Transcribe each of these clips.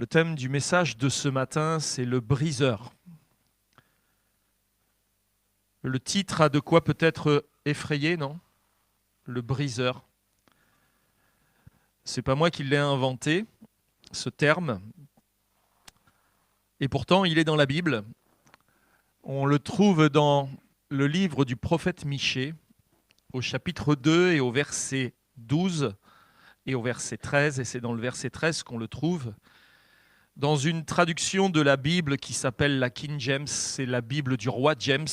Le thème du message de ce matin, c'est le briseur. Le titre a de quoi peut-être effrayer, non? Le briseur. C'est pas moi qui l'ai inventé, ce terme. Et pourtant, il est dans la Bible. On le trouve dans le livre du prophète Michée, au chapitre 2 et au verset 12 et au verset 13. Et c'est dans le verset 13 qu'on le trouve. Dans une traduction de la Bible qui s'appelle la King James, c'est la Bible du roi James,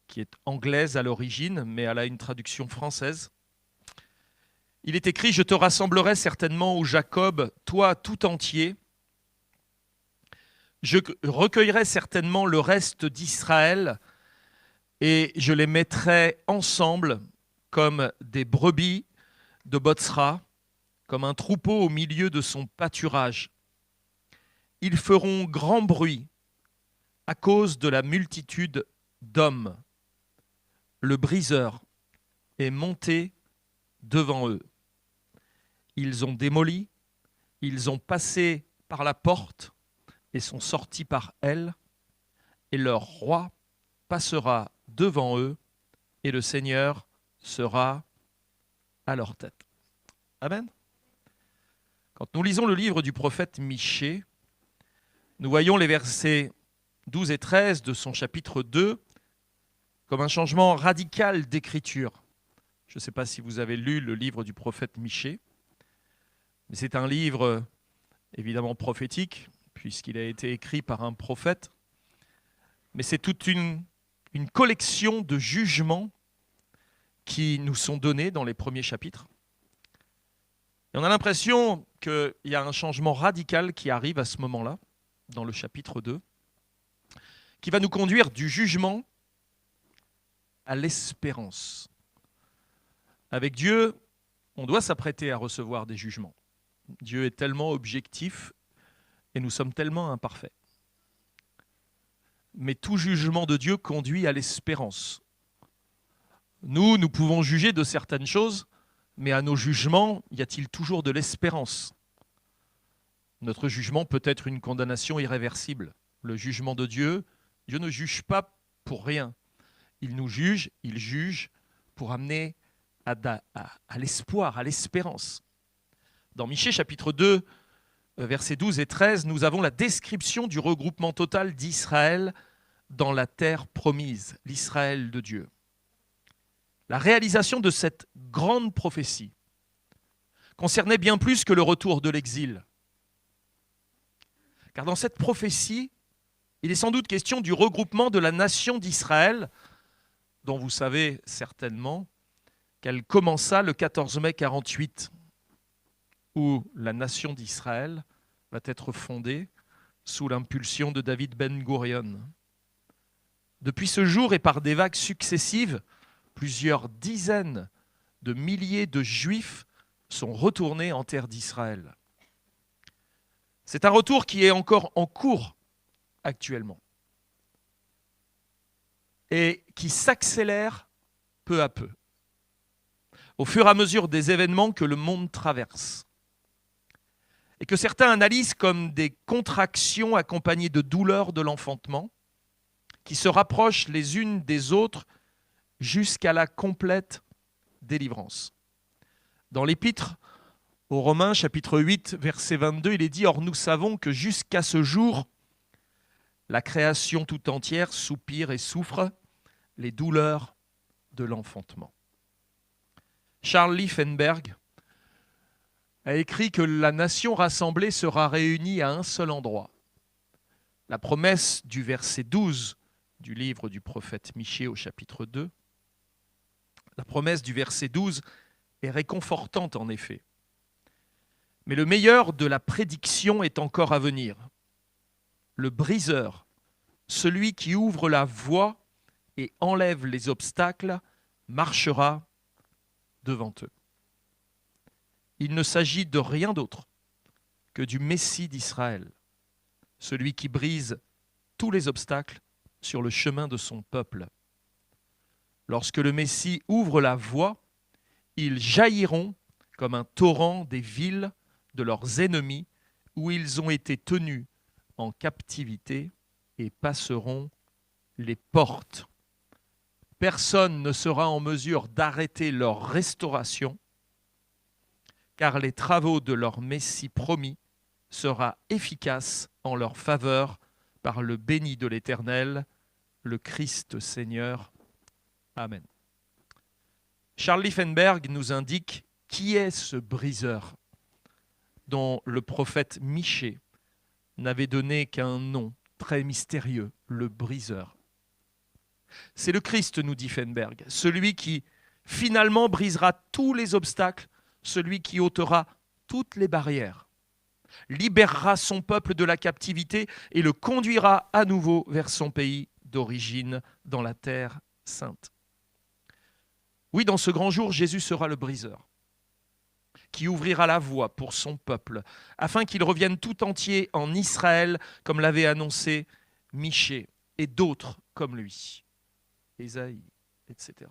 qui est anglaise à l'origine, mais elle a une traduction française. Il est écrit « Je te rassemblerai certainement, ô Jacob, toi tout entier. Je recueillerai certainement le reste d'Israël et je les mettrai ensemble comme des brebis de Botsra, comme un troupeau au milieu de son pâturage. Ils feront grand bruit à cause de la multitude d'hommes. Le briseur est monté devant eux. Ils ont démoli, ils ont passé par la porte et sont sortis par elle, et leur roi passera devant eux, et le Seigneur sera à leur tête. » Amen. Quand nous lisons le livre du prophète Michée, nous voyons les versets 12 et 13 de son chapitre 2 comme un changement radical d'écriture. Je ne sais pas si vous avez lu le livre du prophète Michée, mais c'est un livre évidemment prophétique, puisqu'il a été écrit par un prophète, mais c'est toute une collection de jugements qui nous sont donnés dans les premiers chapitres. Et on a l'impression qu'il y a un changement radical qui arrive à ce moment-là, dans le chapitre 2, qui va nous conduire du jugement à l'espérance. Avec Dieu, on doit s'apprêter à recevoir des jugements. Dieu est tellement objectif et nous sommes tellement imparfaits. Mais tout jugement de Dieu conduit à l'espérance. Nous pouvons juger de certaines choses, mais à nos jugements, y a-t-il toujours de l'espérance? Notre jugement peut être une condamnation irréversible. Le jugement de Dieu, Dieu ne juge pas pour rien. Il nous juge, il juge pour amener à l'espoir, à l'espérance. Dans Michée chapitre 2, versets 12 et 13, nous avons la description du regroupement total d'Israël dans la terre promise, l'Israël de Dieu. La réalisation de cette grande prophétie concernait bien plus que le retour de l'exil. Car dans cette prophétie, il est sans doute question du regroupement de la nation d'Israël, dont vous savez certainement qu'elle commença le 14 mai 48, où la nation d'Israël va être fondée sous l'impulsion de David Ben Gurion. Depuis ce jour et par des vagues successives, plusieurs dizaines de milliers de Juifs sont retournés en terre d'Israël. C'est un retour qui est encore en cours actuellement et qui s'accélère peu à peu, au fur et à mesure des événements que le monde traverse et que certains analysent comme des contractions accompagnées de douleurs de l'enfantement qui se rapprochent les unes des autres jusqu'à la complète délivrance. Dans l'Épître aux Romains, chapitre 8, verset 22, il est dit « Or nous savons que jusqu'à ce jour, la création tout entière soupire et souffre les douleurs de l'enfantement. » Charles Liffenberg a écrit que la nation rassemblée sera réunie à un seul endroit. La promesse du verset 12 du livre du prophète Michée au chapitre 2, la promesse du verset 12 est réconfortante en effet. Mais le meilleur de la prédiction est encore à venir. Le briseur, celui qui ouvre la voie et enlève les obstacles, marchera devant eux. Il ne s'agit de rien d'autre que du Messie d'Israël, celui qui brise tous les obstacles sur le chemin de son peuple. Lorsque le Messie ouvre la voie, ils jailliront comme un torrent des villes de leurs ennemis, où ils ont été tenus en captivité et passeront les portes. Personne ne sera en mesure d'arrêter leur restauration, car les travaux de leur Messie promis sera efficace en leur faveur par le béni de l'Éternel, le Christ Seigneur. Amen. Charles Liffenberg nous indique qui est ce briseur dont le prophète Michée n'avait donné qu'un nom très mystérieux, le briseur. C'est le Christ, nous dit Liffenberg, celui qui finalement brisera tous les obstacles, celui qui ôtera toutes les barrières, libérera son peuple de la captivité et le conduira à nouveau vers son pays d'origine dans la terre sainte. Oui, dans ce grand jour, Jésus sera le briseur qui ouvrira la voie pour son peuple, afin qu'il revienne tout entier en Israël, comme l'avait annoncé Michée et d'autres comme lui, Ésaïe, etc.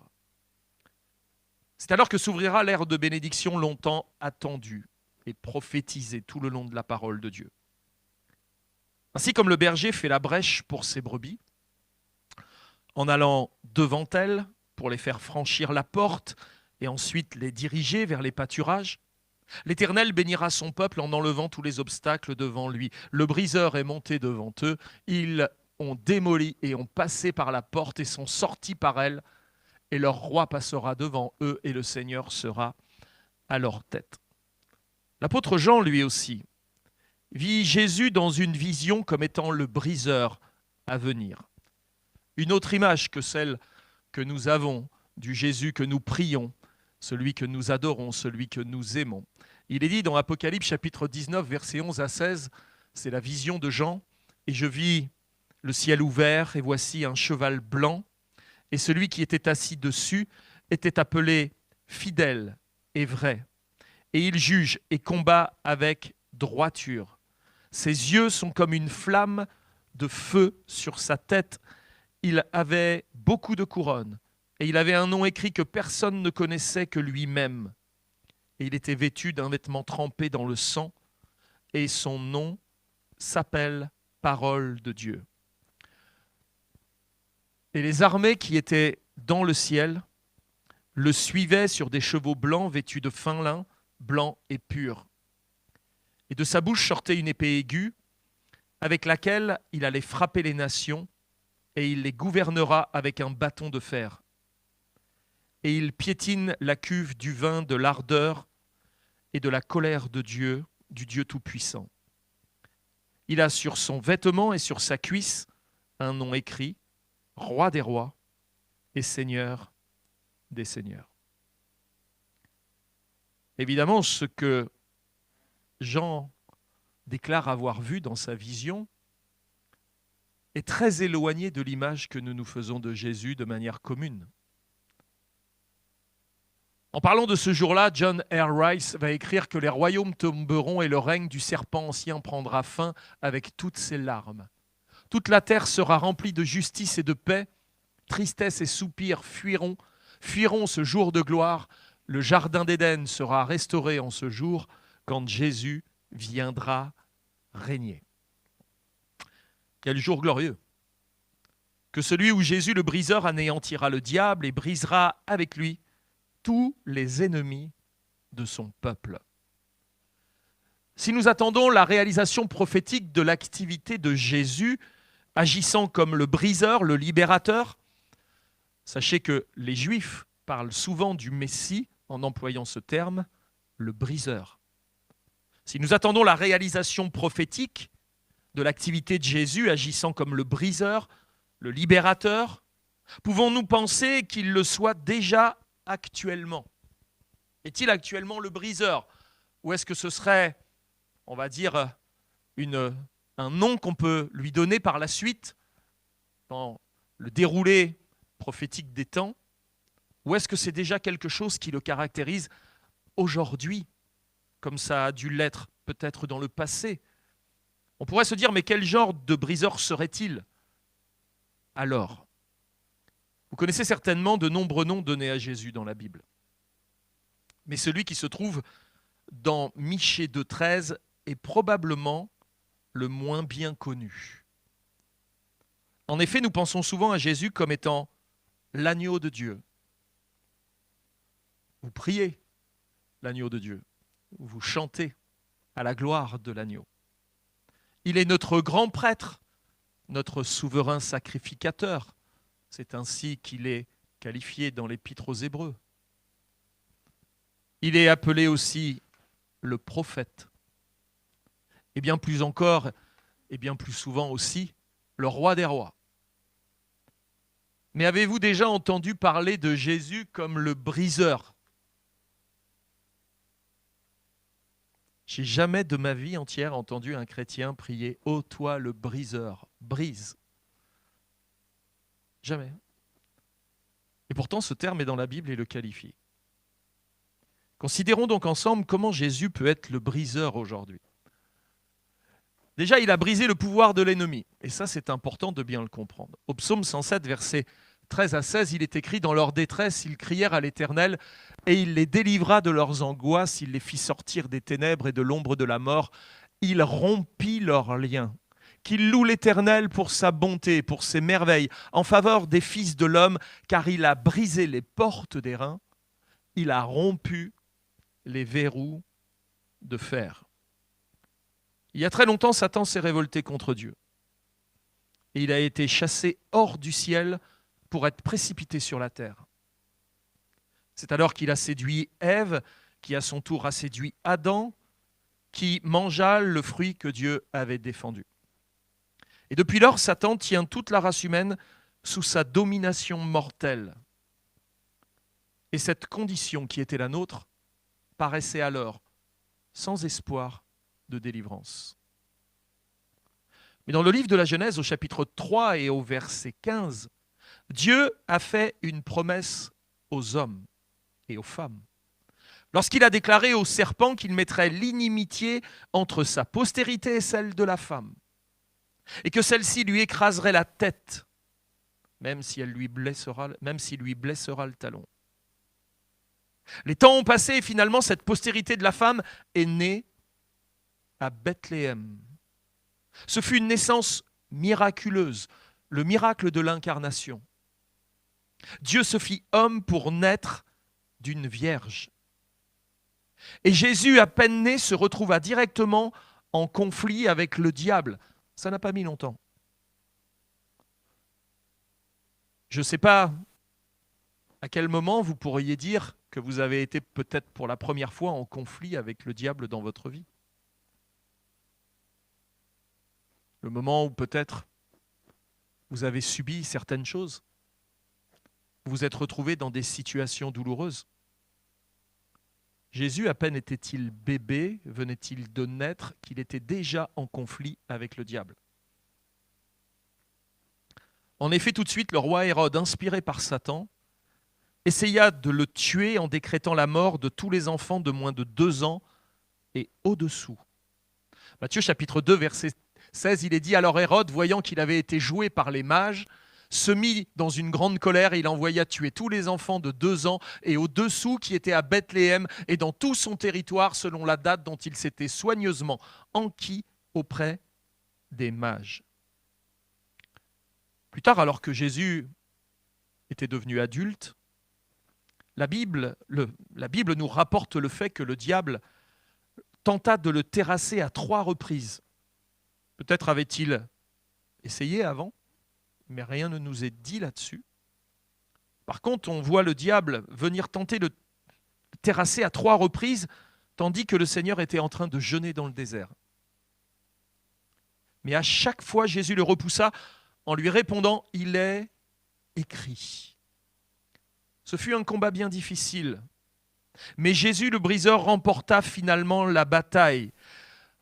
C'est alors que s'ouvrira l'ère de bénédiction longtemps attendue et prophétisée tout le long de la parole de Dieu. Ainsi comme le berger fait la brèche pour ses brebis, en allant devant elles pour les faire franchir la porte et ensuite les diriger vers les pâturages, l'Éternel bénira son peuple en enlevant tous les obstacles devant lui. Le briseur est monté devant eux, ils ont démoli et ont passé par la porte et sont sortis par elle, et leur roi passera devant eux et le Seigneur sera à leur tête. L'apôtre Jean, lui aussi, vit Jésus dans une vision comme étant le briseur à venir. Une autre image que celle que nous avons du Jésus que nous prions, celui que nous adorons, celui que nous aimons. Il est dit dans Apocalypse chapitre 19, versets 11 à 16, c'est la vision de Jean, « Et je vis le ciel ouvert, et voici un cheval blanc, et celui qui était assis dessus était appelé fidèle et vrai. Et il juge et combat avec droiture. Ses yeux sont comme une flamme de feu sur sa tête. Il avait beaucoup de couronnes, et il avait un nom écrit que personne ne connaissait que lui-même. Et il était vêtu d'un vêtement trempé dans le sang, et son nom s'appelle Parole de Dieu. Et les armées qui étaient dans le ciel le suivaient sur des chevaux blancs vêtus de fin lin, blanc et pur. Et de sa bouche sortait une épée aiguë, avec laquelle il allait frapper les nations, et il les gouvernera avec un bâton de fer. Et il piétine la cuve du vin de l'ardeur et de la colère de Dieu, du Dieu Tout-Puissant. Il a sur son vêtement et sur sa cuisse un nom écrit, Roi des rois et Seigneur des seigneurs. Évidemment, ce que Jean déclare avoir vu dans sa vision est très éloigné de l'image que nous nous faisons de Jésus de manière commune. En parlant de ce jour-là, John R. Rice va écrire que les royaumes tomberont et le règne du serpent ancien prendra fin avec toutes ses larmes. Toute la terre sera remplie de justice et de paix. Tristesse et soupirs fuiront ce jour de gloire. Le jardin d'Éden sera restauré en ce jour quand Jésus viendra régner. Quel jour glorieux! Que celui où Jésus le briseur anéantira le diable et brisera avec lui tous les ennemis de son peuple. Si nous attendons la réalisation prophétique de l'activité de Jésus, agissant comme le briseur, le libérateur, sachez que les Juifs parlent souvent du Messie en employant ce terme, le briseur. Si nous attendons la réalisation prophétique de l'activité de Jésus agissant comme le briseur, le libérateur, pouvons-nous penser qu'il le soit déjà actuellement? Est-il actuellement le briseur? Ou est-ce que ce serait, on va dire, un nom qu'on peut lui donner par la suite dans le déroulé prophétique des temps? Ou est-ce que c'est déjà quelque chose qui le caractérise aujourd'hui, comme ça a dû l'être peut-être dans le passé? On pourrait se dire, mais quel genre de briseur serait-il alors? Vous connaissez certainement de nombreux noms donnés à Jésus dans la Bible. Mais celui qui se trouve dans Michée 2,13 est probablement le moins bien connu. En effet, nous pensons souvent à Jésus comme étant l'agneau de Dieu. Vous priez l'agneau de Dieu, vous chantez à la gloire de l'agneau. Il est notre grand prêtre, notre souverain sacrificateur. C'est ainsi qu'il est qualifié dans l'Épître aux Hébreux. Il est appelé aussi le prophète. Et bien plus encore, et bien plus souvent aussi, le roi des rois. Mais avez-vous déjà entendu parler de Jésus comme le briseur ? J'ai jamais de ma vie entière entendu un chrétien prier « Ô toi le briseur, brise ». Jamais. Et pourtant, ce terme est dans la Bible et le qualifie. Considérons donc ensemble comment Jésus peut être le briseur aujourd'hui. Déjà, il a brisé le pouvoir de l'ennemi. Et ça, c'est important de bien le comprendre. Au psaume 107, versets 13 à 16, il est écrit « Dans leur détresse, ils crièrent à l'Éternel, et il les délivra de leurs angoisses, il les fit sortir des ténèbres et de l'ombre de la mort. Il rompit leurs liens. Qu'il loue l'Éternel pour sa bonté, pour ses merveilles, en faveur des fils de l'homme, car il a brisé les portes des reins, il a rompu les verrous de fer. » Il y a très longtemps, Satan s'est révolté contre Dieu. Et il a été chassé hors du ciel pour être précipité sur la terre. C'est alors qu'il a séduit Ève, qui à son tour a séduit Adam, qui mangea le fruit que Dieu avait défendu. Et depuis lors, Satan tient toute la race humaine sous sa domination mortelle. Et cette condition qui était la nôtre paraissait alors sans espoir de délivrance. Mais dans le livre de la Genèse, au chapitre 3 et au verset 15, Dieu a fait une promesse aux hommes et aux femmes. Lorsqu'il a déclaré au serpent qu'il mettrait l'inimitié entre sa postérité et celle de la femme, et que celle-ci lui écraserait la tête, même si lui blessera le talon. Les temps ont passé et finalement cette postérité de la femme est née à Bethléem. Ce fut une naissance miraculeuse, le miracle de l'incarnation. Dieu se fit homme pour naître d'une vierge. Et Jésus, à peine né, se retrouva directement en conflit avec le diable. Ça n'a pas mis longtemps. Je ne sais pas à quel moment vous pourriez dire que vous avez été peut-être pour la première fois en conflit avec le diable dans votre vie. Le moment où peut-être vous avez subi certaines choses, vous vous êtes retrouvé dans des situations douloureuses. Jésus, à peine était-il bébé, venait-il de naître, qu'il était déjà en conflit avec le diable. En effet, tout de suite, le roi Hérode, inspiré par Satan, essaya de le tuer en décrétant la mort de tous les enfants de moins de 2 ans et au-dessous. Matthieu chapitre 2, verset 16, il est dit « Alors Hérode, voyant qu'il avait été joué par les mages, se mit dans une grande colère et il envoya tuer tous les enfants de 2 ans et au-dessous qui étaient à Bethléem et dans tout son territoire selon la date dont il s'était soigneusement enquis auprès des mages. » Plus tard, alors que Jésus était devenu adulte, la Bible nous rapporte le fait que le diable tenta de le terrasser à 3 reprises. Peut-être avait-il essayé avant, mais rien ne nous est dit là-dessus. Par contre, on voit le diable venir tenter de le terrasser à 3 reprises, tandis que le Seigneur était en train de jeûner dans le désert. Mais à chaque fois, Jésus le repoussa en lui répondant « Il est écrit ». Ce fut un combat bien difficile, mais Jésus le briseur remporta finalement la bataille.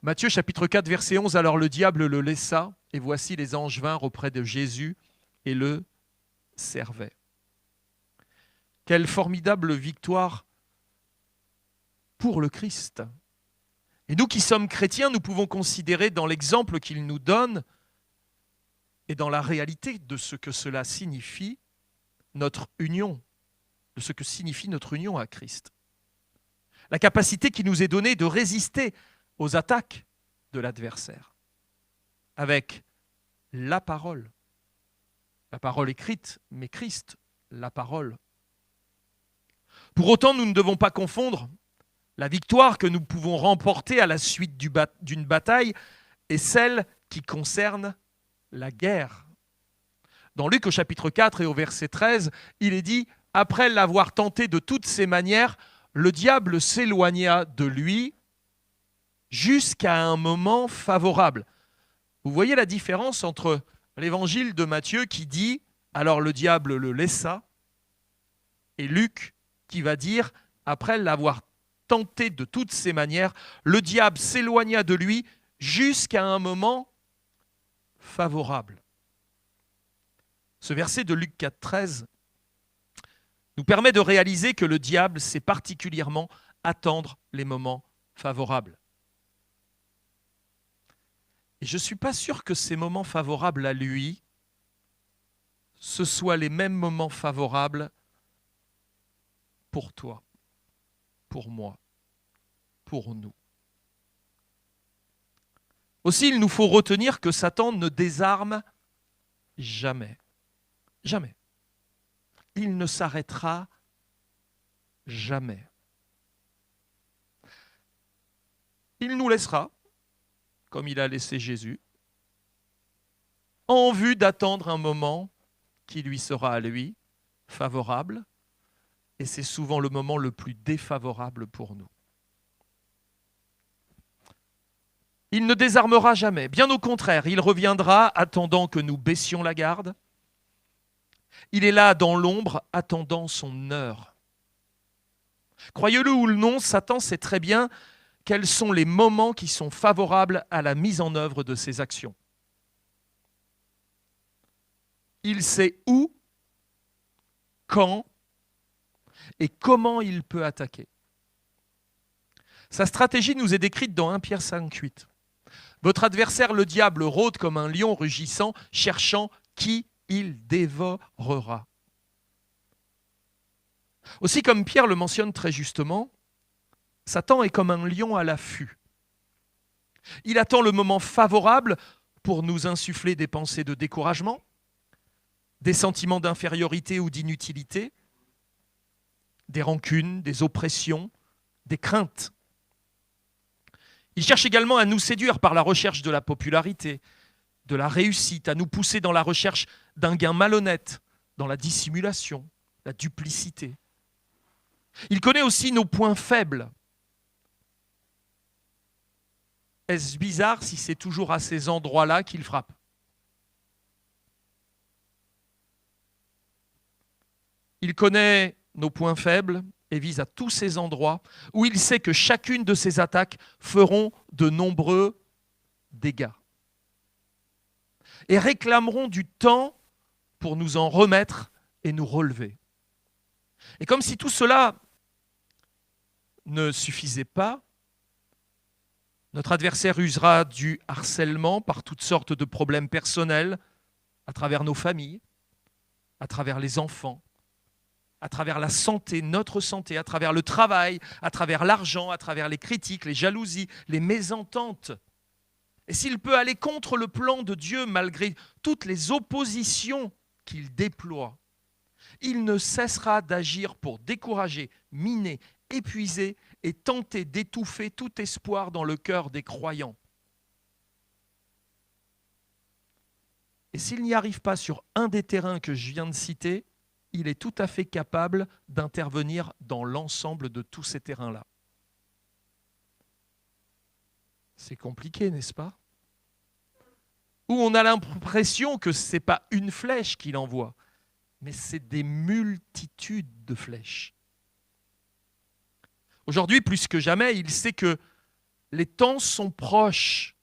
Matthieu chapitre 4, verset 11, « Alors le diable le laissa, et voici les anges vinrent auprès de Jésus et le servaient. » Quelle formidable victoire pour le Christ. Et nous qui sommes chrétiens, nous pouvons considérer dans l'exemple qu'il nous donne et dans la réalité de ce que cela signifie, notre union, de ce que signifie notre union à Christ. La capacité qui nous est donnée de résister aux attaques de l'adversaire avec la parole écrite, mais Christ, la parole. Pour autant, nous ne devons pas confondre la victoire que nous pouvons remporter à la suite d'une bataille et celle qui concerne la guerre. Dans Luc au chapitre 4 et au verset 13, il est dit « Après l'avoir tenté de toutes ses manières, le diable s'éloigna de lui jusqu'à un moment favorable. » Vous voyez la différence entre l'évangile de Matthieu qui dit « Alors le diable le laissa » et Luc qui va dire « Après l'avoir tenté de toutes ses manières, le diable s'éloigna de lui jusqu'à un moment favorable. » Ce verset de Luc 4, 13 nous permet de réaliser que le diable sait particulièrement attendre les moments favorables. Et je ne suis pas sûr que ces moments favorables à lui, ce soient les mêmes moments favorables pour toi, pour moi, pour nous. Aussi, il nous faut retenir que Satan ne désarme jamais. Jamais. Il ne s'arrêtera jamais. Il nous laissera, comme il a laissé Jésus, en vue d'attendre un moment qui lui sera à lui favorable, et c'est souvent le moment le plus défavorable pour nous. Il ne désarmera jamais, bien au contraire, il reviendra attendant que nous baissions la garde. Il est là dans l'ombre, attendant son heure. Croyez-le ou non, Satan sait très bien quels sont les moments qui sont favorables à la mise en œuvre de ses actions. Il sait où, quand et comment il peut attaquer. Sa stratégie nous est décrite dans 1 Pierre 5,8. Votre adversaire, le diable, rôde comme un lion rugissant, cherchant qui il dévorera. Aussi, comme Pierre le mentionne très justement, Satan est comme un lion à l'affût. Il attend le moment favorable pour nous insuffler des pensées de découragement, des sentiments d'infériorité ou d'inutilité, des rancunes, des oppressions, des craintes. Il cherche également à nous séduire par la recherche de la popularité, de la réussite, à nous pousser dans la recherche d'un gain malhonnête, dans la dissimulation, la duplicité. Il connaît aussi nos points faibles. Est-ce bizarre si c'est toujours à ces endroits-là qu'il frappe ? Il connaît nos points faibles et vise à tous ces endroits où il sait que chacune de ses attaques feront de nombreux dégâts et réclameront du temps pour nous en remettre et nous relever. Et comme si tout cela ne suffisait pas, notre adversaire usera du harcèlement par toutes sortes de problèmes personnels à travers nos familles, à travers les enfants, à travers la santé, notre santé, à travers le travail, à travers l'argent, à travers les critiques, les jalousies, les mésententes. Et s'il peut aller contre le plan de Dieu malgré toutes les oppositions qu'il déploie, il ne cessera d'agir pour décourager, miner, épuiser et tenter d'étouffer tout espoir dans le cœur des croyants. Et s'il n'y arrive pas sur un des terrains que je viens de citer, il est tout à fait capable d'intervenir dans l'ensemble de tous ces terrains-là. C'est compliqué, n'est-ce pas ? Où on a l'impression que ce n'est pas une flèche qu'il envoie, mais c'est des multitudes de flèches. Aujourd'hui, plus que jamais, il sait que les temps sont proches.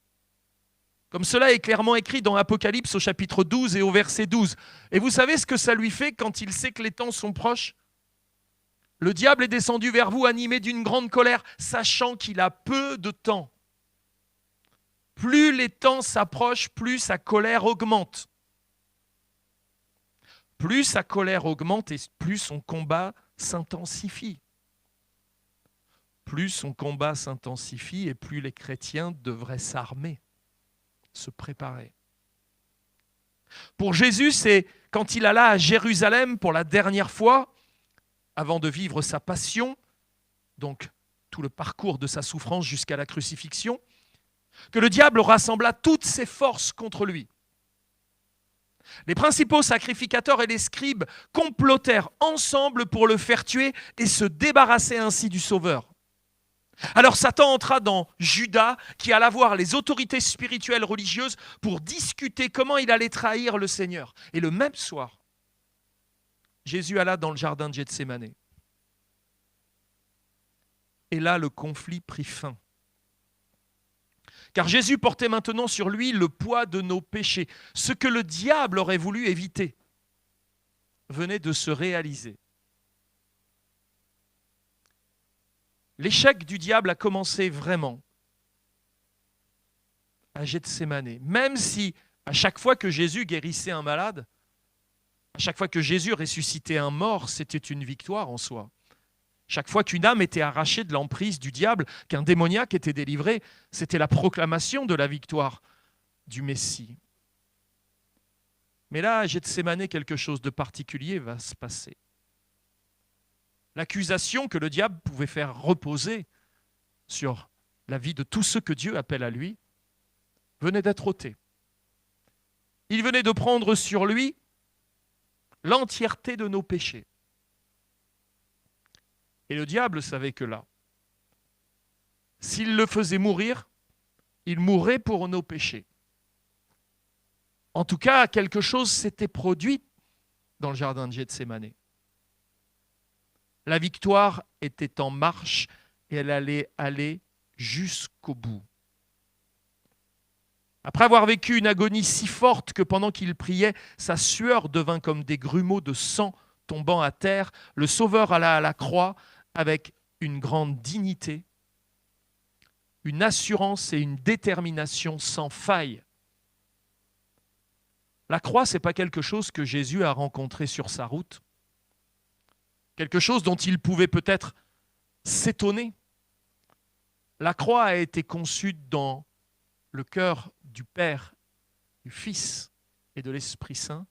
Comme cela est clairement écrit dans Apocalypse au chapitre 12 et au verset 12. Et vous savez ce que ça lui fait quand il sait que les temps sont proches ? Le diable est descendu vers vous animé d'une grande colère, sachant qu'il a peu de temps. Plus les temps s'approchent, plus sa colère augmente. Plus sa colère augmente et plus son combat s'intensifie. plus son combat s'intensifie et plus les chrétiens devraient s'armer, se préparer. Pour Jésus, c'est quand il alla à Jérusalem pour la dernière fois, avant de vivre sa passion, donc tout le parcours de sa souffrance jusqu'à la crucifixion, que le diable rassembla toutes ses forces contre lui. Les principaux sacrificateurs et les scribes complotèrent ensemble pour le faire tuer et se débarrasser ainsi du Sauveur. Alors Satan entra dans Judas, qui alla voir les autorités spirituelles religieuses pour discuter comment il allait trahir le Seigneur. Et le même soir, Jésus alla dans le jardin de Gethsémanée. Et là, le conflit prit fin. Car Jésus portait maintenant sur lui le poids de nos péchés. Ce que le diable aurait voulu éviter venait de se réaliser. L'échec du diable a commencé vraiment à Gethsémanée. Même si à chaque fois que Jésus guérissait un malade, à chaque fois que Jésus ressuscitait un mort, c'était une victoire en soi. Chaque fois qu'une âme était arrachée de l'emprise du diable, qu'un démoniaque était délivré, c'était la proclamation de la victoire du Messie. Mais là, à Gethsémanée, quelque chose de particulier va se passer. L'accusation que le diable pouvait faire reposer sur la vie de tous ceux que Dieu appelle à lui venait d'être ôtée. Il venait de prendre sur lui l'entièreté de nos péchés. Et le diable savait que là, s'il le faisait mourir, il mourrait pour nos péchés. En tout cas, quelque chose s'était produit dans le jardin de Gethsémanée. La victoire était en marche et elle allait aller jusqu'au bout. Après avoir vécu une agonie si forte que pendant qu'il priait, sa sueur devint comme des grumeaux de sang tombant à terre, le Sauveur alla à la croix avec une grande dignité, une assurance et une détermination sans faille. La croix, ce n'est pas quelque chose que Jésus a rencontré sur sa route, quelque chose dont il pouvait peut-être s'étonner. La croix a été conçue dans le cœur du Père, du Fils et de l'Esprit Saint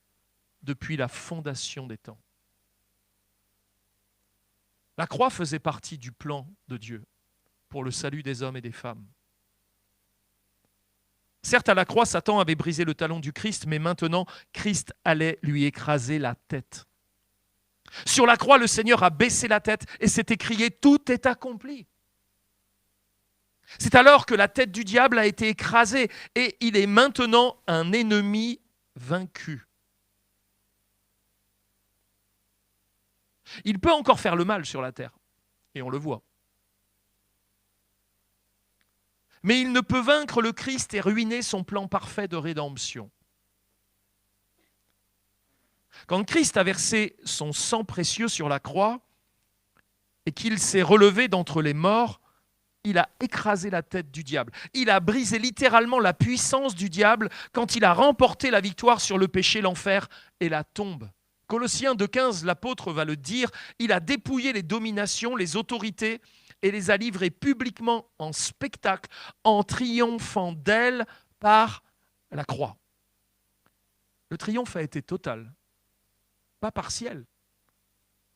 depuis la fondation des temps. La croix faisait partie du plan de Dieu pour le salut des hommes et des femmes. Certes, à la croix, Satan avait brisé le talon du Christ, mais maintenant, Christ allait lui écraser la tête. Sur la croix, le Seigneur a baissé la tête et s'est écrié « Tout est accompli ». C'est alors que la tête du diable a été écrasée et il est maintenant un ennemi vaincu. Il peut encore faire le mal sur la terre, et on le voit. Mais il ne peut vaincre le Christ et ruiner son plan parfait de rédemption. Quand Christ a versé son sang précieux sur la croix et qu'il s'est relevé d'entre les morts, il a écrasé la tête du diable. Il a brisé littéralement la puissance du diable quand il a remporté la victoire sur le péché, l'enfer et la tombe. Colossiens 2,15, l'apôtre va le dire, il a dépouillé les dominations, les autorités et les a livrées publiquement en spectacle en triomphant d'elles par la croix. Le triomphe a été total. Pas partiel,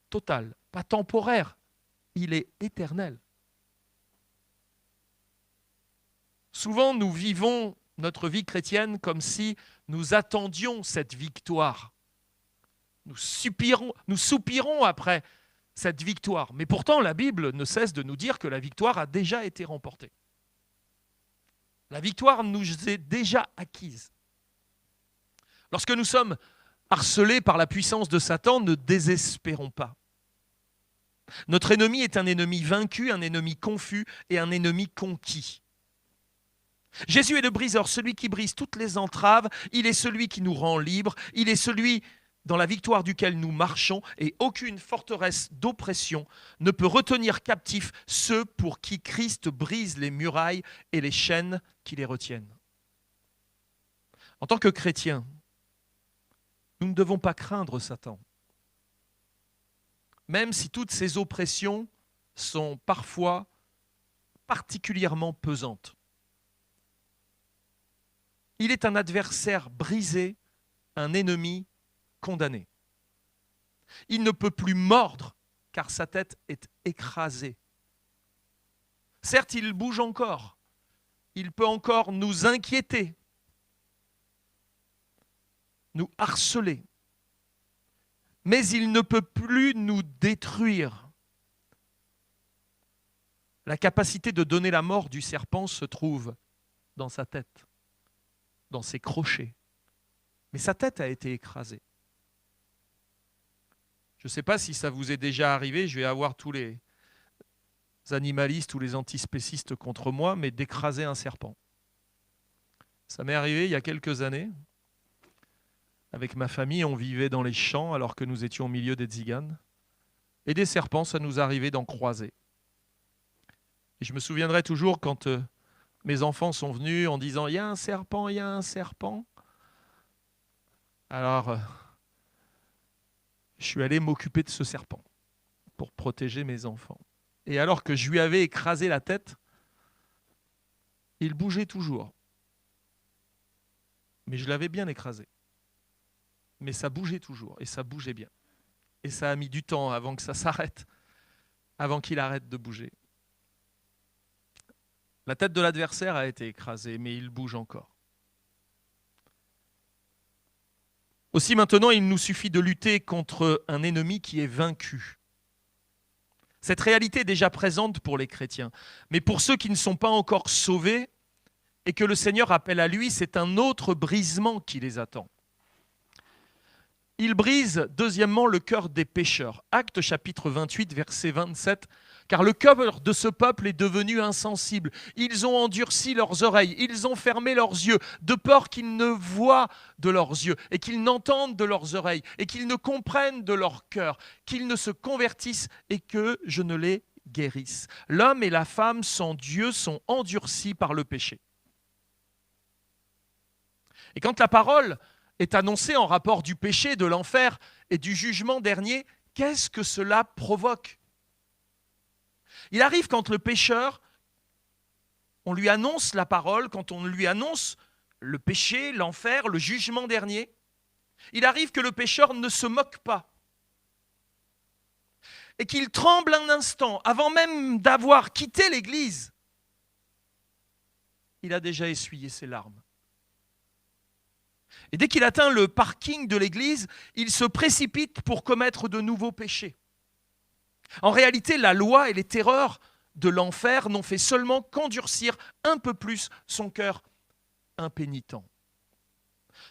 total, pas temporaire, il est éternel. Souvent, nous vivons notre vie chrétienne comme si nous attendions cette victoire. Nous soupirons après cette victoire. Mais pourtant, la Bible ne cesse de nous dire que la victoire a déjà été remportée. La victoire nous est déjà acquise. Lorsque nous sommes harcelés par la puissance de Satan, ne désespérons pas. Notre ennemi est un ennemi vaincu, un ennemi confus et un ennemi conquis. Jésus est le briseur, celui qui brise toutes les entraves, il est celui qui nous rend libres, il est celui dans la victoire duquel nous marchons et aucune forteresse d'oppression ne peut retenir captifs ceux pour qui Christ brise les murailles et les chaînes qui les retiennent. En tant que chrétiens, nous ne devons pas craindre Satan. Même si toutes ces oppressions sont parfois particulièrement pesante. Il est un adversaire brisé, un ennemi condamné. Il ne peut plus mordre car sa tête est écrasée. Certes, il bouge encore. Il peut encore nous inquiéter, nous harceler. Mais il ne peut plus nous détruire. La capacité de donner la mort du serpent se trouve dans sa tête, dans ses crochets. Mais sa tête a été écrasée. Je ne sais pas si ça vous est déjà arrivé, je vais avoir tous les animalistes ou les antispécistes contre moi, mais d'écraser un serpent. Ça m'est arrivé il y a quelques années. Avec ma famille, on vivait dans les champs alors que nous étions au milieu des tziganes. Et des serpents, ça nous arrivait d'en croiser. Et je me souviendrai toujours quand mes enfants sont venus en disant « Il y a un serpent, il y a un serpent ». Alors, je suis allé m'occuper de ce serpent pour protéger mes enfants. Et alors que je lui avais écrasé la tête, il bougeait toujours. Mais je l'avais bien écrasé. Mais ça bougeait toujours, et ça bougeait bien. Et ça a mis du temps avant que ça s'arrête, avant qu'il arrête de bouger. La tête de l'adversaire a été écrasée, mais il bouge encore. Aussi maintenant, il nous suffit de lutter contre un ennemi qui est vaincu. Cette réalité est déjà présente pour les chrétiens. Mais pour ceux qui ne sont pas encore sauvés et que le Seigneur appelle à lui, c'est un autre brisement qui les attend. Il brise, deuxièmement, le cœur des pécheurs. Actes chapitre 28, verset 27. Car le cœur de ce peuple est devenu insensible. Ils ont endurci leurs oreilles, ils ont fermé leurs yeux, de peur qu'ils ne voient de leurs yeux, et qu'ils n'entendent de leurs oreilles, et qu'ils ne comprennent de leur cœur, qu'ils ne se convertissent et que je ne les guérisse. L'homme et la femme sans Dieu sont endurcis par le péché. Et quand la parole est annoncée en rapport du péché, de l'enfer et du jugement dernier, qu'est-ce que cela provoque ? Il arrive quand le pécheur, on lui annonce la parole, quand on lui annonce le péché, l'enfer, le jugement dernier, il arrive que le pécheur ne se moque pas et qu'il tremble un instant avant même d'avoir quitté l'église. Il a déjà essuyé ses larmes. Et dès qu'il atteint le parking de l'église, il se précipite pour commettre de nouveaux péchés. En réalité, la loi et les terreurs de l'enfer n'ont fait seulement qu'endurcir un peu plus son cœur impénitent.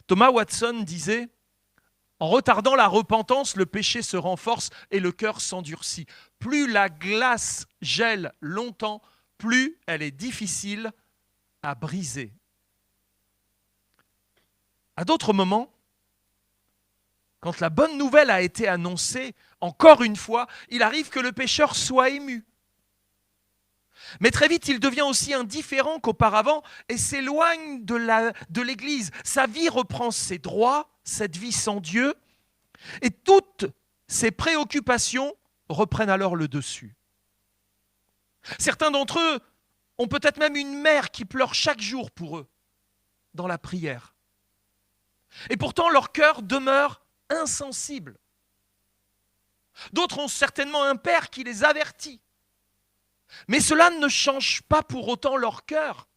Thomas Watson disait « En retardant la repentance, le péché se renforce et le cœur s'endurcit. Plus la glace gèle longtemps, plus elle est difficile à briser. » À d'autres moments, quand la bonne nouvelle a été annoncée, encore une fois, il arrive que le pécheur soit ému. Mais très vite, il devient aussi indifférent qu'auparavant et s'éloigne de l'Église. Sa vie reprend ses droits, cette vie sans Dieu, et toutes ses préoccupations reprennent alors le dessus. Certains d'entre eux ont peut-être même une mère qui pleure chaque jour pour eux, dans la prière. Et pourtant, leur cœur demeure insensible. D'autres ont certainement un père qui les avertit. Mais cela ne change pas pour autant leur cœur.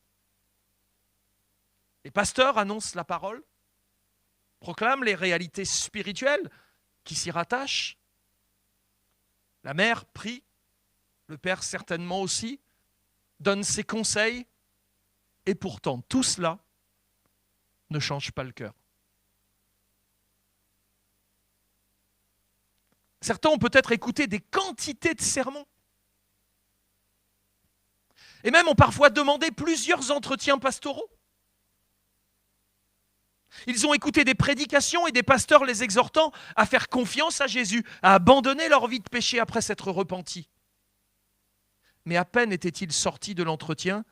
Les pasteurs annoncent la parole, proclament les réalités spirituelles qui s'y rattachent. La mère prie, le père certainement aussi, donne ses conseils, et pourtant tout cela ne change pas le cœur. Certains ont peut-être écouté des quantités de sermons. Et même ont parfois demandé plusieurs entretiens pastoraux. Ils ont écouté des prédications et des pasteurs les exhortant à faire confiance à Jésus, à abandonner leur vie de péché après s'être repentis. Mais à peine étaient-ils sortis de l'entretien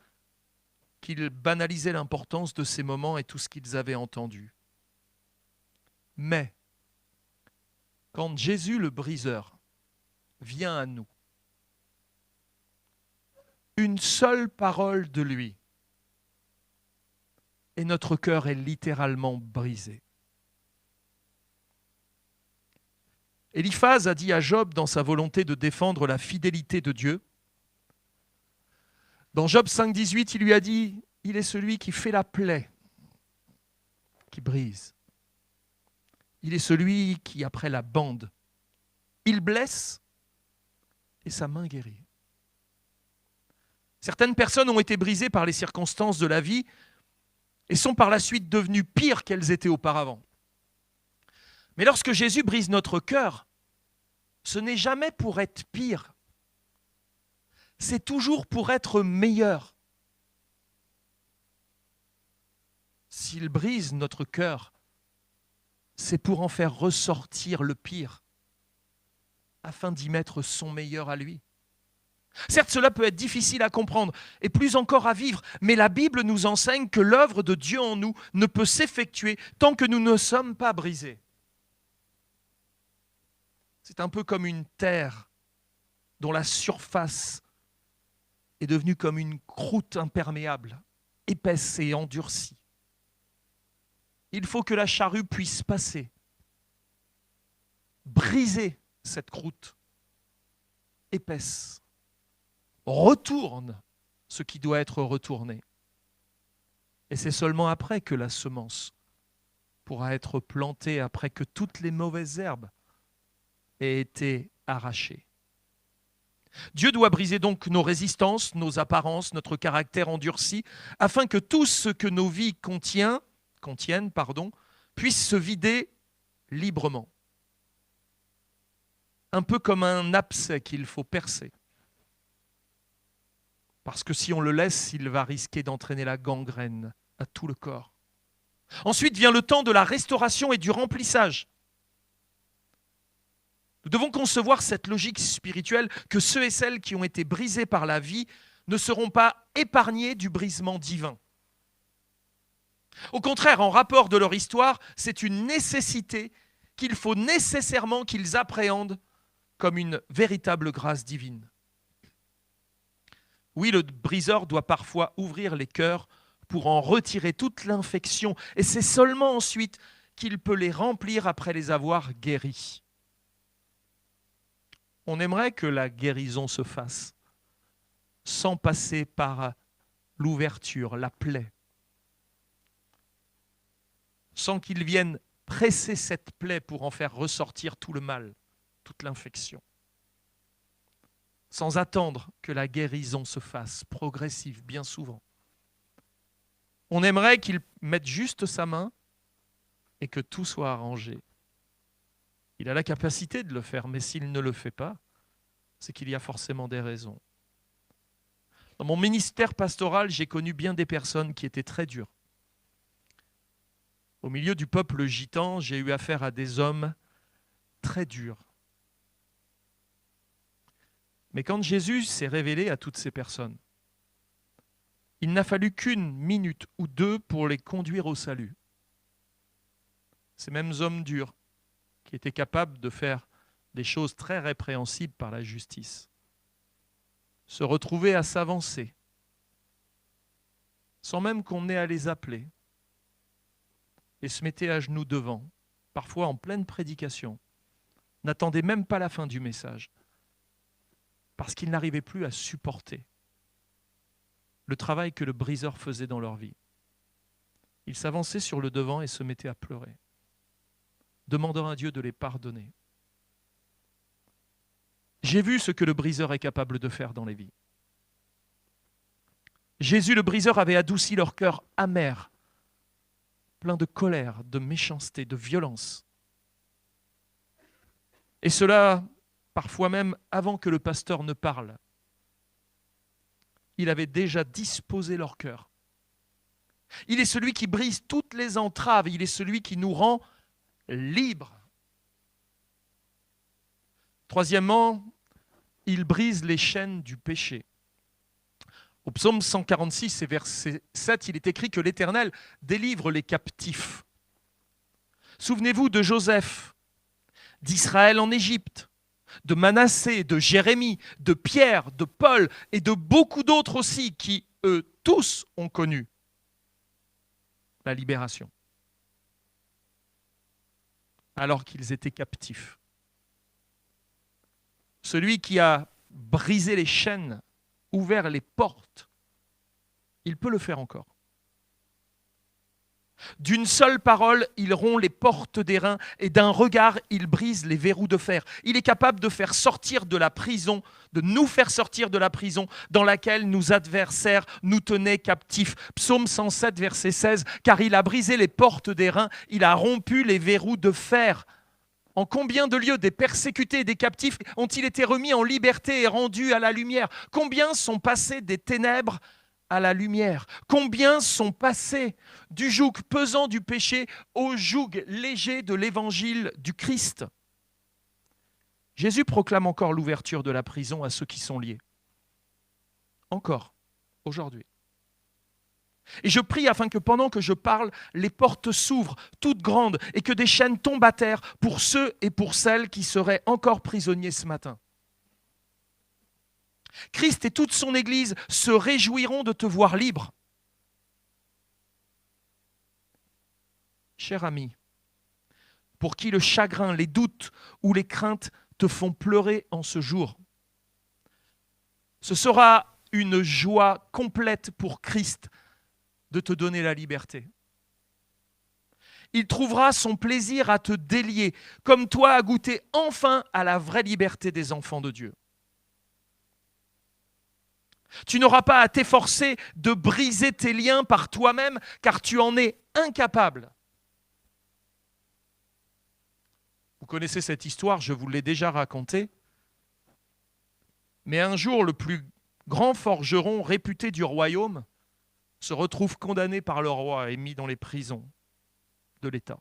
qu'ils banalisaient l'importance de ces moments et tout ce qu'ils avaient entendu. Mais quand Jésus le briseur vient à nous, une seule parole de lui. Et notre cœur est littéralement brisé. Éliphaz a dit à Job dans sa volonté de défendre la fidélité de Dieu. Dans Job 5,18, il lui a dit « Il est celui qui fait la plaie, qui brise. Il est celui qui, après la bande, il blesse et sa main guérit. » Certaines personnes ont été brisées par les circonstances de la vie et sont par la suite devenues pires qu'elles étaient auparavant. Mais lorsque Jésus brise notre cœur, ce n'est jamais pour être pire, c'est toujours pour être meilleur. S'il brise notre cœur, c'est pour en faire ressortir le pire, afin d'y mettre son meilleur à lui. Certes, cela peut être difficile à comprendre et plus encore à vivre, mais la Bible nous enseigne que l'œuvre de Dieu en nous ne peut s'effectuer tant que nous ne sommes pas brisés. C'est un peu comme une terre dont la surface est devenue comme une croûte imperméable, épaisse et endurcie. Il faut que la charrue puisse passer, briser cette croûte épaisse, retourne ce qui doit être retourné. Et c'est seulement après que la semence pourra être plantée, après que toutes les mauvaises herbes aient été arrachées. Dieu doit briser donc nos résistances, nos apparences, notre caractère endurci, afin que tout ce que nos vies contiennent, puisse se vider librement. Un peu comme un abcès qu'il faut percer. Parce que si on le laisse, il va risquer d'entraîner la gangrène à tout le corps. Ensuite vient le temps de la restauration et du remplissage. Nous devons concevoir cette logique spirituelle que ceux et celles qui ont été brisés par la vie ne seront pas épargnés du brisement divin. Au contraire, en rapport de leur histoire, c'est une nécessité qu'il faut nécessairement qu'ils appréhendent comme une véritable grâce divine. Oui, le briseur doit parfois ouvrir les cœurs pour en retirer toute l'infection, et c'est seulement ensuite qu'il peut les remplir après les avoir guéris. On aimerait que la guérison se fasse sans passer par l'ouverture, la plaie, sans qu'il vienne presser cette plaie pour en faire ressortir tout le mal, toute l'infection, sans attendre que la guérison se fasse progressive, bien souvent. On aimerait qu'il mette juste sa main et que tout soit arrangé. Il a la capacité de le faire, mais s'il ne le fait pas, c'est qu'il y a forcément des raisons. Dans mon ministère pastoral, j'ai connu bien des personnes qui étaient très dures. Au milieu du peuple gitan, j'ai eu affaire à des hommes très durs. Mais quand Jésus s'est révélé à toutes ces personnes, il n'a fallu qu'une minute ou deux pour les conduire au salut. Ces mêmes hommes durs qui étaient capables de faire des choses très répréhensibles par la justice, se retrouvaient à s'avancer, sans même qu'on ait à les appeler, et se mettaient à genoux devant, parfois en pleine prédication, n'attendaient même pas la fin du message, parce qu'ils n'arrivaient plus à supporter le travail que le briseur faisait dans leur vie. Ils s'avançaient sur le devant et se mettaient à pleurer, demandant à Dieu de les pardonner. J'ai vu ce que le briseur est capable de faire dans les vies. Jésus, le briseur, avait adouci leur cœur amer, plein de colère, de méchanceté, de violence. Et cela, parfois même avant que le pasteur ne parle. Il avait déjà disposé leur cœur. Il est celui qui brise toutes les entraves, il est celui qui nous rend libres. Troisièmement, il brise les chaînes du péché. Au psaume 146 et verset 7, il est écrit que l'Éternel délivre les captifs. Souvenez-vous de Joseph, d'Israël en Égypte, de Manassé, de Jérémie, de Pierre, de Paul et de beaucoup d'autres aussi qui, eux, tous ont connu la libération alors qu'ils étaient captifs. Celui qui a brisé les chaînes, ouvert les portes, il peut le faire encore. D'une seule parole, il rompt les portes d'airain et d'un regard, il brise les verrous de fer. Il est capable de faire sortir de la prison, de nous faire sortir de la prison dans laquelle nos adversaires nous tenaient captifs. Psaume 107, verset 16, car il a brisé les portes d'airain, il a rompu les verrous de fer. En combien de lieux des persécutés et des captifs ont-ils été remis en liberté et rendus à la lumière? Combien sont passés des ténèbres à la lumière? Combien sont passés du joug pesant du péché au joug léger de l'évangile du Christ? Jésus proclame encore l'ouverture de la prison à ceux qui sont liés. Encore, aujourd'hui. Et je prie afin que pendant que je parle, les portes s'ouvrent, toutes grandes, et que des chaînes tombent à terre pour ceux et pour celles qui seraient encore prisonniers ce matin. Christ et toute son Église se réjouiront de te voir libre. Cher ami, pour qui le chagrin, les doutes ou les craintes te font pleurer en ce jour, ce sera une joie complète pour Christ de te donner la liberté. Il trouvera son plaisir à te délier, comme toi à goûter enfin à la vraie liberté des enfants de Dieu. Tu n'auras pas à t'efforcer de briser tes liens par toi-même, car tu en es incapable. Vous connaissez cette histoire, je vous l'ai déjà racontée. Mais un jour, le plus grand forgeron réputé du royaume se retrouve condamné par le roi et mis dans les prisons de l'État.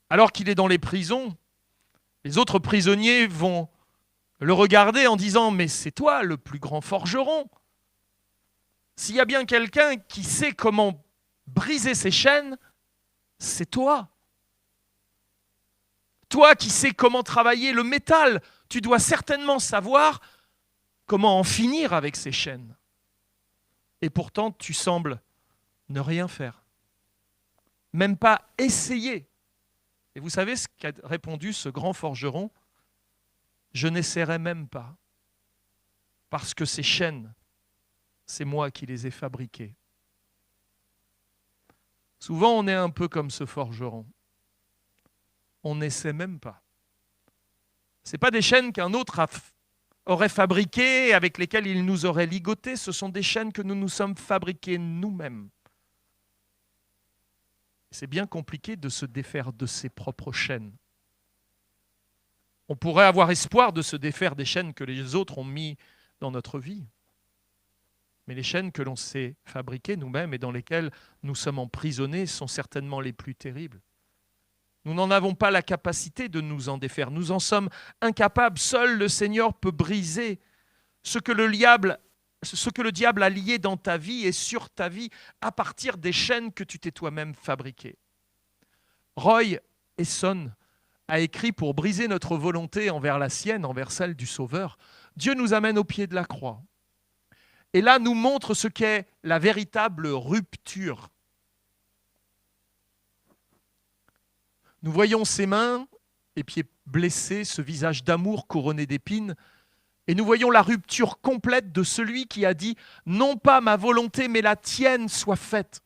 Alors qu'il est dans les prisons, les autres prisonniers vont le regarder en disant « Mais c'est toi le plus grand forgeron. S'il y a bien quelqu'un qui sait comment briser ses chaînes, c'est toi. Toi qui sais comment travailler le métal, tu dois certainement savoir comment en finir avec ces chaînes. Et pourtant, tu sembles ne rien faire. Même pas essayer. » Et vous savez ce qu'a répondu ce grand forgeron? « Je n'essaierai même pas, parce que ces chaînes, c'est moi qui les ai fabriquées. » Souvent, on est un peu comme ce forgeron. On n'essaie même pas. Ce n'est pas des chaînes qu'un autre aurait fabriquées, avec lesquelles il nous aurait ligotés. Ce sont des chaînes que nous nous sommes fabriquées nous-mêmes. C'est bien compliqué de se défaire de ses propres chaînes. On pourrait avoir espoir de se défaire des chaînes que les autres ont mis dans notre vie. Mais les chaînes que l'on s'est fabriquées nous-mêmes et dans lesquelles nous sommes emprisonnés sont certainement les plus terribles. Nous n'en avons pas la capacité de nous en défaire. Nous en sommes incapables. Seul le Seigneur peut briser ce que le diable a lié dans ta vie et sur ta vie à partir des chaînes que tu t'es toi-même fabriquées. Roy Esson a écrit pour briser notre volonté envers la sienne, envers celle du Sauveur. Dieu nous amène au pied de la croix. Et là nous montre ce qu'est la véritable rupture. Nous voyons ses mains et pieds blessés, ce visage d'amour couronné d'épines, et nous voyons la rupture complète de celui qui a dit « Non pas ma volonté, mais la tienne soit faite ».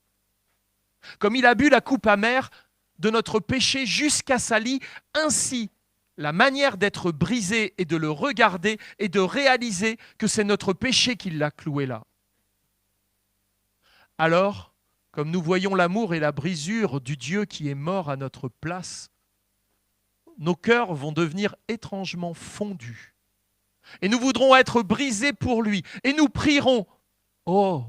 Comme il a bu la coupe amère de notre péché jusqu'à sa lie, ainsi la manière d'être brisé et de le regarder et de réaliser que c'est notre péché qui l'a cloué là. Alors, comme nous voyons l'amour et la brisure du Dieu qui est mort à notre place, nos cœurs vont devenir étrangement fondus. Et nous voudrons être brisés pour lui. Et nous prierons, « Oh,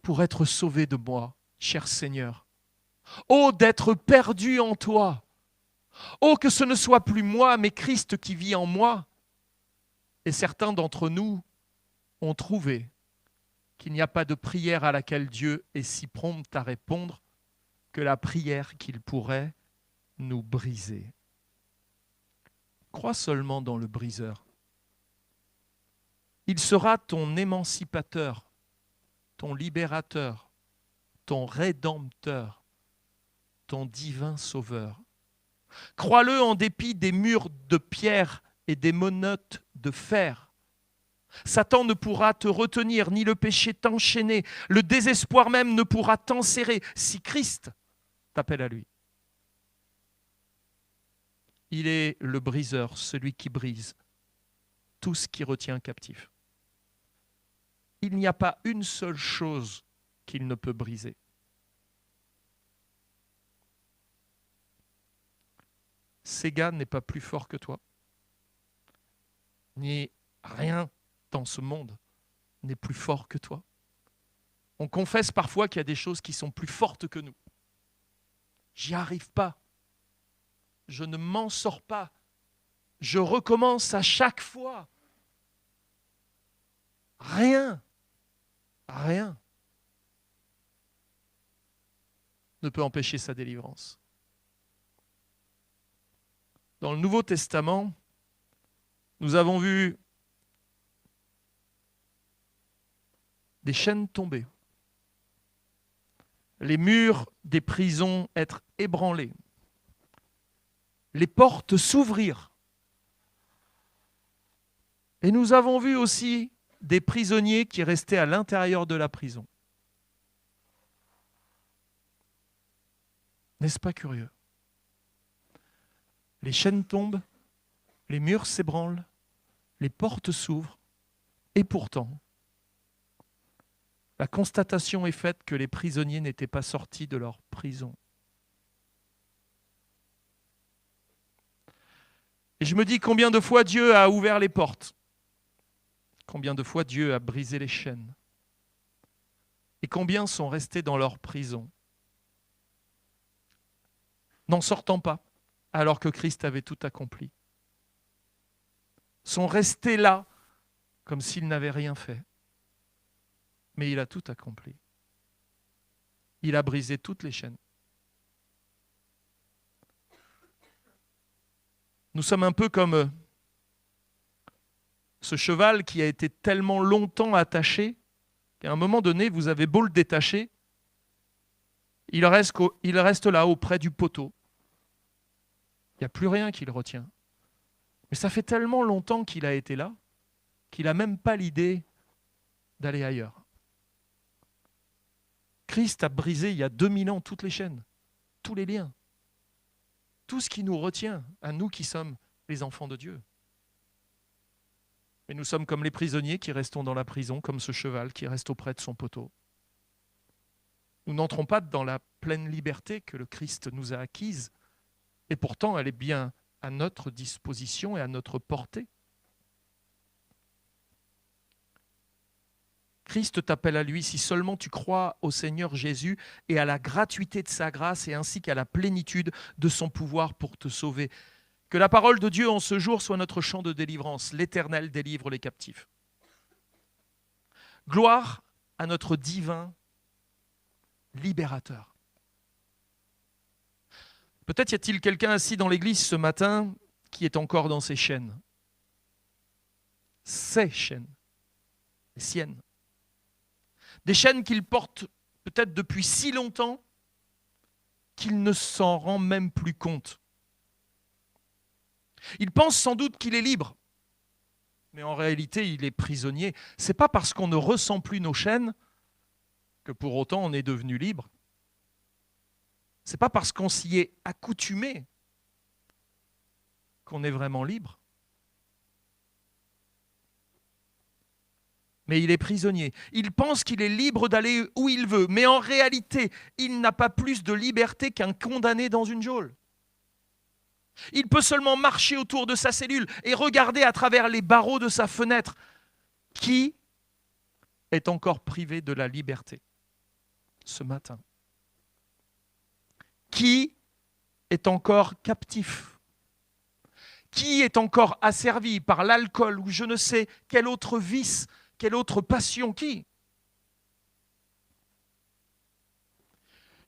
pour être sauvé de moi, cher Seigneur. Oh, d'être perdu en toi. Oh, que ce ne soit plus moi, mais Christ qui vit en moi. » Et certains d'entre nous ont trouvé qu'il n'y a pas de prière à laquelle Dieu est si prompt à répondre que la prière qu'il pourrait nous briser. Crois seulement dans le briseur. Il sera ton émancipateur, ton libérateur, ton rédempteur, ton divin sauveur. Crois-le en dépit des murs de pierre et des menottes de fer. Satan ne pourra te retenir, ni le péché t'enchaîner. Le désespoir même ne pourra t'enserrer si Christ t'appelle à lui. Il est le briseur, celui qui brise tout ce qui retient captif. Il n'y a pas une seule chose qu'il ne peut briser. Sega n'est pas plus fort que toi, ni rien dans ce monde n'est plus fort que toi. On confesse parfois qu'il y a des choses qui sont plus fortes que nous. J'y arrive pas. Je ne m'en sors pas. Je recommence à chaque fois. Rien ne peut empêcher sa délivrance. Dans le Nouveau Testament, nous avons vu des chaînes tomber, les murs des prisons être ébranlés, les portes s'ouvrir. Et nous avons vu aussi des prisonniers qui restaient à l'intérieur de la prison. N'est-ce pas curieux? Les chaînes tombent, les murs s'ébranlent, les portes s'ouvrent, et pourtant, la constatation est faite que les prisonniers n'étaient pas sortis de leur prison. Et je me dis combien de fois Dieu a ouvert les portes, combien de fois Dieu a brisé les chaînes, et combien sont restés dans leur prison, n'en sortant pas, alors que Christ avait tout accompli. Sont restés là, comme s'ils n'avaient rien fait. Mais il a tout accompli. Il a brisé toutes les chaînes. Nous sommes un peu comme ce cheval qui a été tellement longtemps attaché qu'à un moment donné, vous avez beau le détacher, il reste là, auprès du poteau. Il n'y a plus rien qui le retient. Mais ça fait tellement longtemps qu'il a été là, qu'il n'a même pas l'idée d'aller ailleurs. Christ a brisé il y a 2000 ans toutes les chaînes, tous les liens, tout ce qui nous retient, à nous qui sommes les enfants de Dieu. Mais nous sommes comme les prisonniers qui restons dans la prison, comme ce cheval qui reste auprès de son poteau. Nous n'entrons pas dans la pleine liberté que le Christ nous a acquise, et pourtant elle est bien à notre disposition et à notre portée. Christ t'appelle à lui si seulement tu crois au Seigneur Jésus et à la gratuité de sa grâce et ainsi qu'à la plénitude de son pouvoir pour te sauver. Que la parole de Dieu en ce jour soit notre chant de délivrance. L'Éternel délivre les captifs. Gloire à notre divin libérateur. Peut-être y a-t-il quelqu'un assis dans l'église ce matin qui est encore dans ses chaînes. Ces chaînes, les siennes. Des chaînes qu'il porte peut-être depuis si longtemps qu'il ne s'en rend même plus compte. Il pense sans doute qu'il est libre, mais en réalité il est prisonnier. Ce n'est pas parce qu'on ne ressent plus nos chaînes que pour autant on est devenu libre. Ce n'est pas parce qu'on s'y est accoutumé qu'on est vraiment libre. Mais il est prisonnier. Il pense qu'il est libre d'aller où il veut, mais en réalité, il n'a pas plus de liberté qu'un condamné dans une geôle. Il peut seulement marcher autour de sa cellule et regarder à travers les barreaux de sa fenêtre. Qui est encore privé de la liberté ce matin? Qui est encore captif? Qui est encore asservi par l'alcool ou je ne sais quel autre vice, quelle autre passion? Qui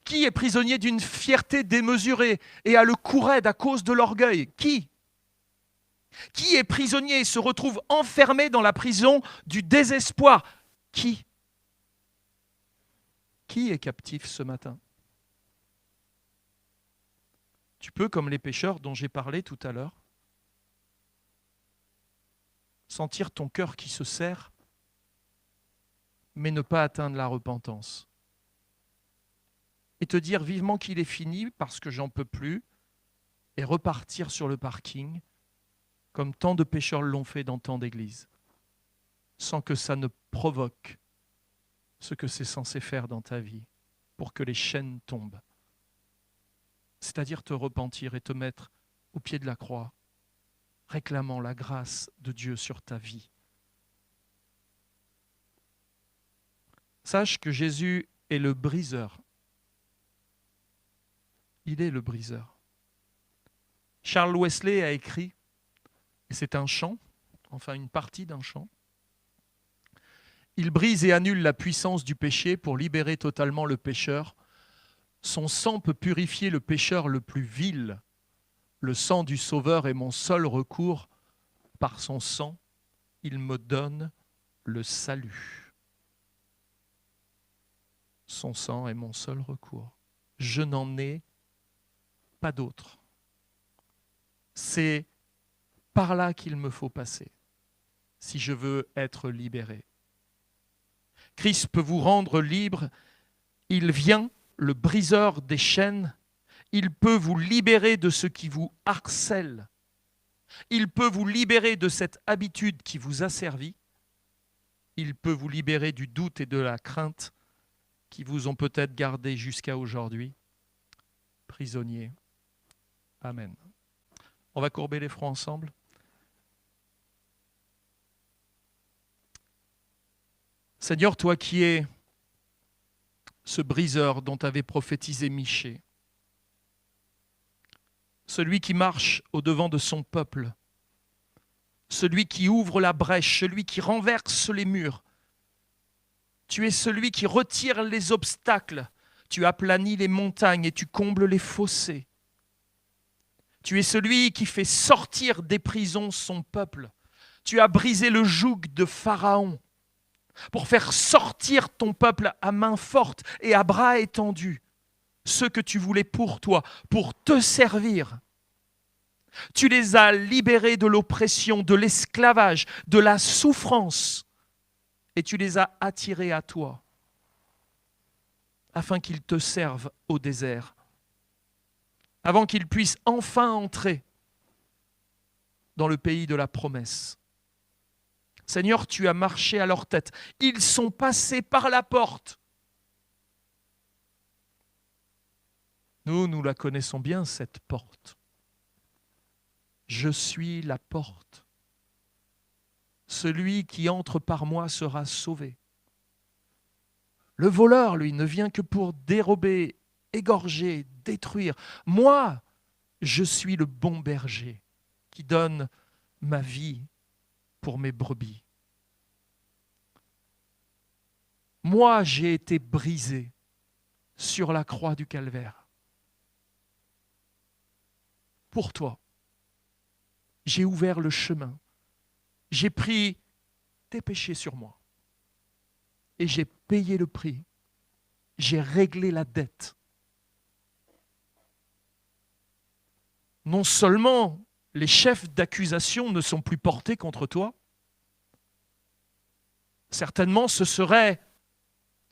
est prisonnier d'une fierté démesurée et a le cou raide à cause de l'orgueil? Qui Qui est prisonnier et se retrouve enfermé dans la prison du désespoir? Qui? Qui est captif ce matin? Tu peux, comme les pécheurs dont j'ai parlé tout à l'heure, sentir ton cœur qui se serre, mais ne pas atteindre la repentance. Et te dire vivement qu'il est fini parce que j'en peux plus, et repartir sur le parking, comme tant de pécheurs l'ont fait dans tant d'églises, sans que ça ne provoque ce que c'est censé faire dans ta vie, pour que les chaînes tombent. C'est-à-dire te repentir et te mettre au pied de la croix, réclamant la grâce de Dieu sur ta vie. Sache que Jésus est le briseur. Il est le briseur. Charles Wesley a écrit, et c'est un chant, enfin une partie d'un chant, il brise et annule la puissance du péché pour libérer totalement le pécheur. Son sang peut purifier le pécheur le plus vil. Le sang du Sauveur est mon seul recours. Par son sang, il me donne le salut. Son sang est mon seul recours. Je n'en ai pas d'autre. C'est par là qu'il me faut passer si je veux être libéré. Christ peut vous rendre libre. Il vient, le briseur des chaînes. Il peut vous libérer de ce qui vous harcèle. Il peut vous libérer de cette habitude qui vous asservit. Il peut vous libérer du doute et de la crainte qui vous ont peut-être gardé jusqu'à aujourd'hui. Prisonniers. Amen. On va courber les fronts ensemble. Seigneur, toi qui es ce briseur dont avait prophétisé Michée, celui qui marche au-devant de son peuple, celui qui ouvre la brèche, celui qui renverse les murs, tu es celui qui retire les obstacles, tu aplanis les montagnes et tu combles les fossés. Tu es celui qui fait sortir des prisons son peuple. Tu as brisé le joug de Pharaon pour faire sortir ton peuple à main forte et à bras étendus, ceux que tu voulais pour toi, pour te servir. Tu les as libérés de l'oppression, de l'esclavage, de la souffrance, et tu les as attirés à toi, afin qu'ils te servent au désert, avant qu'ils puissent enfin entrer dans le pays de la promesse. Seigneur, tu as marché à leur tête. Ils sont passés par la porte. Nous la connaissons bien, cette porte. Je suis la porte. Celui qui entre par moi sera sauvé. Le voleur, lui, ne vient que pour dérober, égorger, détruire. Moi, je suis le bon berger qui donne ma vie pour mes brebis. Moi, j'ai été brisé sur la croix du calvaire. Pour toi, j'ai ouvert le chemin. J'ai pris tes péchés sur moi. Et j'ai payé le prix. J'ai réglé la dette. Non seulement les chefs d'accusation ne sont plus portés contre toi, certainement ce serait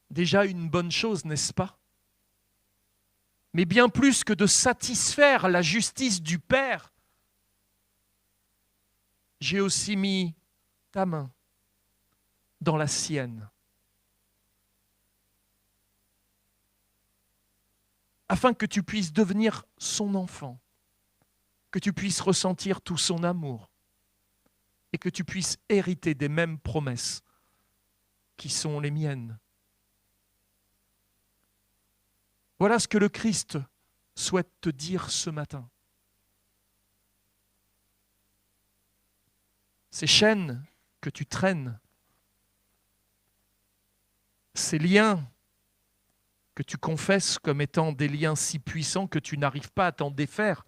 déjà une bonne chose, n'est-ce pas? Mais bien plus que de satisfaire la justice du Père, j'ai aussi mis ta main dans la sienne, afin que tu puisses devenir son enfant, que tu puisses ressentir tout son amour et que tu puisses hériter des mêmes promesses qui sont les miennes. Voilà ce que le Christ souhaite te dire ce matin. Ces chaînes que tu traînes, ces liens que tu confesses comme étant des liens si puissants que tu n'arrives pas à t'en défaire,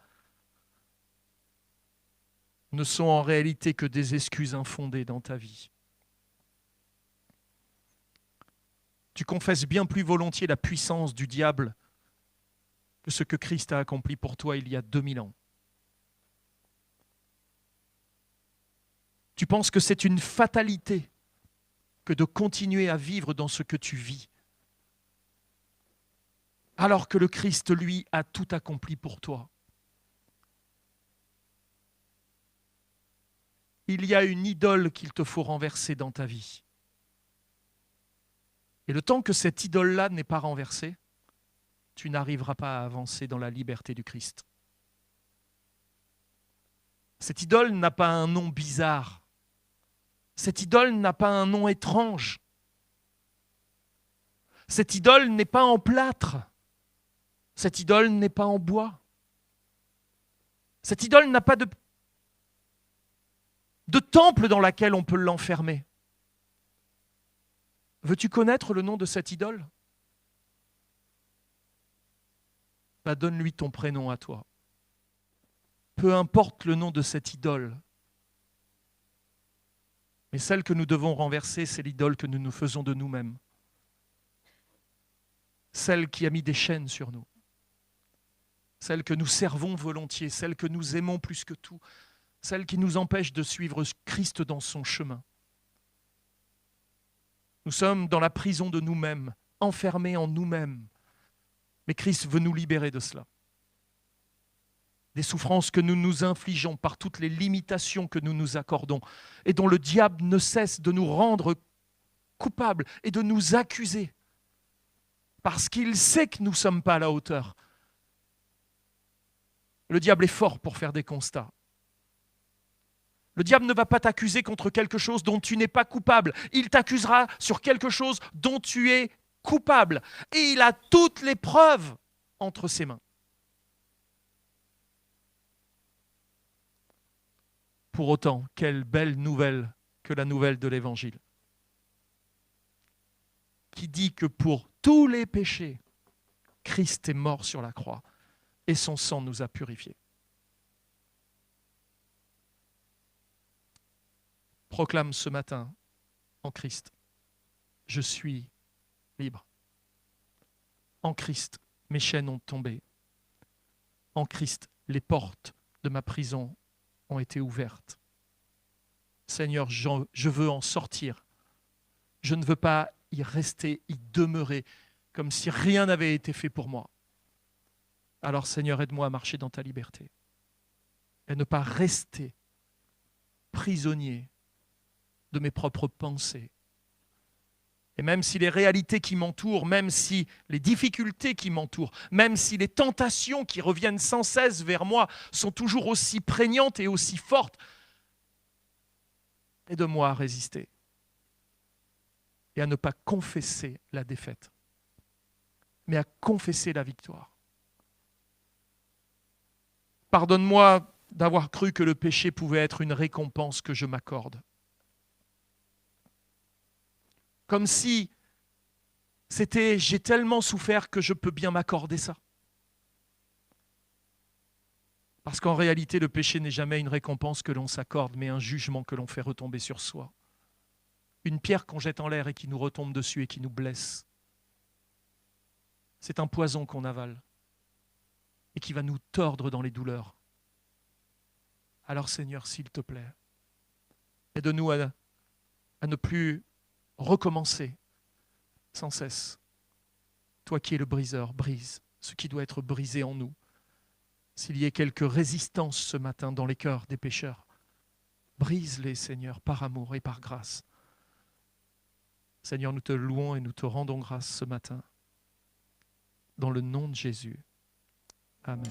ne sont en réalité que des excuses infondées dans ta vie. Tu confesses bien plus volontiers la puissance du diable que ce que Christ a accompli pour toi il y a 2000 ans. Tu penses que c'est une fatalité que de continuer à vivre dans ce que tu vis, alors que le Christ, lui, a tout accompli pour toi. Il y a une idole qu'il te faut renverser dans ta vie. Et le temps que cette idole-là n'est pas renversée, tu n'arriveras pas à avancer dans la liberté du Christ. Cette idole n'a pas un nom bizarre. Cette idole n'a pas un nom étrange. Cette idole n'est pas en plâtre. Cette idole n'est pas en bois. Cette idole n'a pas de temple dans lequel on peut l'enfermer. Veux-tu connaître le nom de cette idole ? Bah, donne-lui ton prénom à toi. Peu importe le nom de cette idole. Mais celle que nous devons renverser, c'est l'idole que nous nous faisons de nous-mêmes. Celle qui a mis des chaînes sur nous. Celle que nous servons volontiers, celle que nous aimons plus que tout, celle qui nous empêche de suivre Christ dans son chemin. Nous sommes dans la prison de nous-mêmes, enfermés en nous-mêmes. Mais Christ veut nous libérer de cela. Des souffrances que nous nous infligeons par toutes les limitations que nous nous accordons et dont le diable ne cesse de nous rendre coupables et de nous accuser parce qu'il sait que nous ne sommes pas à la hauteur. Le diable est fort pour faire des constats. Le diable ne va pas t'accuser contre quelque chose dont tu n'es pas coupable. Il t'accusera sur quelque chose dont tu es coupable. Et il a toutes les preuves entre ses mains. Pour autant, quelle belle nouvelle que la nouvelle de l'Évangile, qui dit que pour tous les péchés, Christ est mort sur la croix et son sang nous a purifiés. Proclame ce matin en Christ, je suis libre. En Christ, mes chaînes ont tombé. En Christ, les portes de ma prison ont été ouvertes. Seigneur, je veux en sortir. Je ne veux pas y rester, y demeurer, comme si rien n'avait été fait pour moi. Alors Seigneur, aide-moi à marcher dans ta liberté et ne pas rester prisonnier de mes propres pensées. Et même si les réalités qui m'entourent, même si les difficultés qui m'entourent, même si les tentations qui reviennent sans cesse vers moi sont toujours aussi prégnantes et aussi fortes, aide-moi à résister et à ne pas confesser la défaite, mais à confesser la victoire. Pardonne-moi d'avoir cru que le péché pouvait être une récompense que je m'accorde. Comme si c'était « j'ai tellement souffert que je peux bien m'accorder ça ». Parce qu'en réalité, le péché n'est jamais une récompense que l'on s'accorde, mais un jugement que l'on fait retomber sur soi. Une pierre qu'on jette en l'air et qui nous retombe dessus et qui nous blesse. C'est un poison qu'on avale et qui va nous tordre dans les douleurs. Alors Seigneur, s'il te plaît, aide-nous à ne plus recommencer sans cesse. Toi qui es le briseur, brise ce qui doit être brisé en nous. S'il y a quelques résistances ce matin dans les cœurs des pécheurs, brise-les, Seigneur, par amour et par grâce. Seigneur, nous te louons et nous te rendons grâce ce matin. Dans le nom de Jésus. Amen.